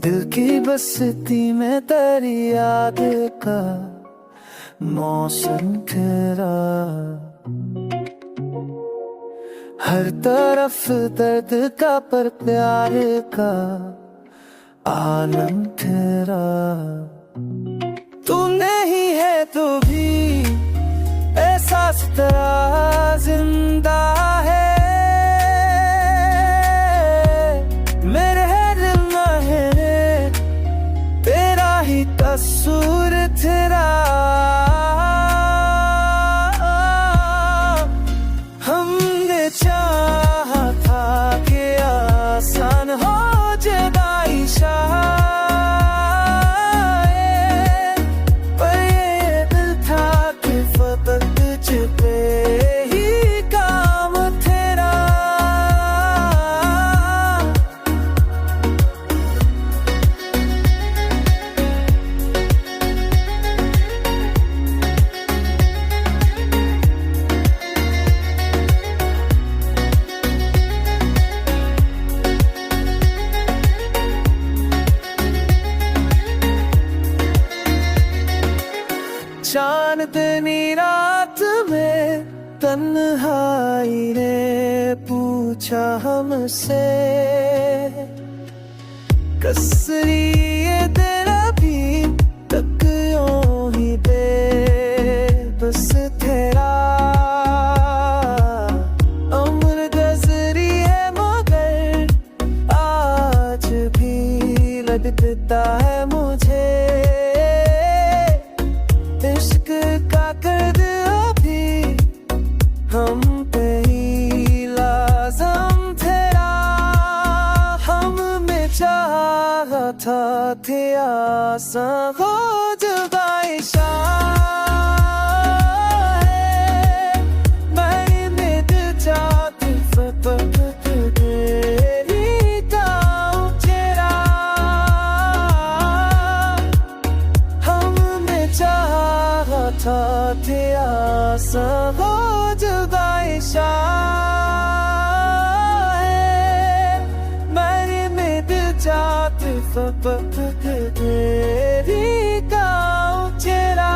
दिल की बस्ती में तेरी याद का मौसम तेरा, हर तरफ दर्द का पर प्यार का आलम तेरा। तू नहीं है तो भी एहसास तेरा जिंदा है, मेरे दिल में है तेरा ही कसूर तेरा। हमने चाहा था कि आसान हो जुदाई शायद, पर ये दिल था कि फकत तुझ पे ही काम तेरा। चांदनी रात में तन्हाई ने पूछा हमसे, कसरी ये दिल अभी तक यूं ही बेबस तेरा। उम्र गुजरी है मगर आज भी लगता है मुझे, इश्क का कर्ज अभी हम पे ही लाज़म तेरा। हमने चाहा था कि आसान हो जुदाई शायद, मैंने दिल चाहती फकत तेरी गाँव तेरा। हमने चाहा था कि आसान हो जुदाई शायद, मैंने दिल चाहती फकत तेरी गाँव तेरा।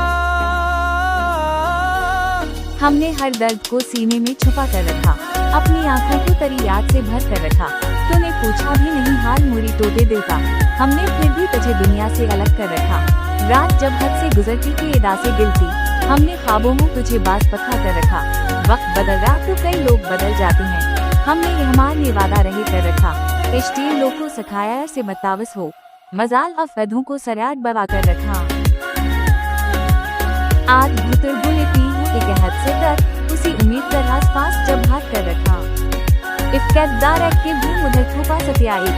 हमने हर दर्द को सीने में छुपा कर रखा, अपनी आंखों को तेरी याद से भर कर रखा। तूने पूछा भी नहीं हाल मोरी तोते दिल का, हमने फिर भी तुझे दुनिया से अलग कर रखा। रात जब हद से गुजरती थी अदा से गिलती, हमने ख्वाबों में तुझे बाज पक्का कर रखा। वक्त बदल रहा तो कई लोग बदल जाते हैं, हमने रहमान ये वादा रहे कर रखा। इश्क़ लोग को सखाया से बतावस हो, मजाल अफदों को सराद बवा कर रखा। आज भूतर बुले पी एक हद से तक उसी उम्मीद कर आस पास जब हाथ कर रखा। इफ्कदार के भूम उधर थोपा सत्याई।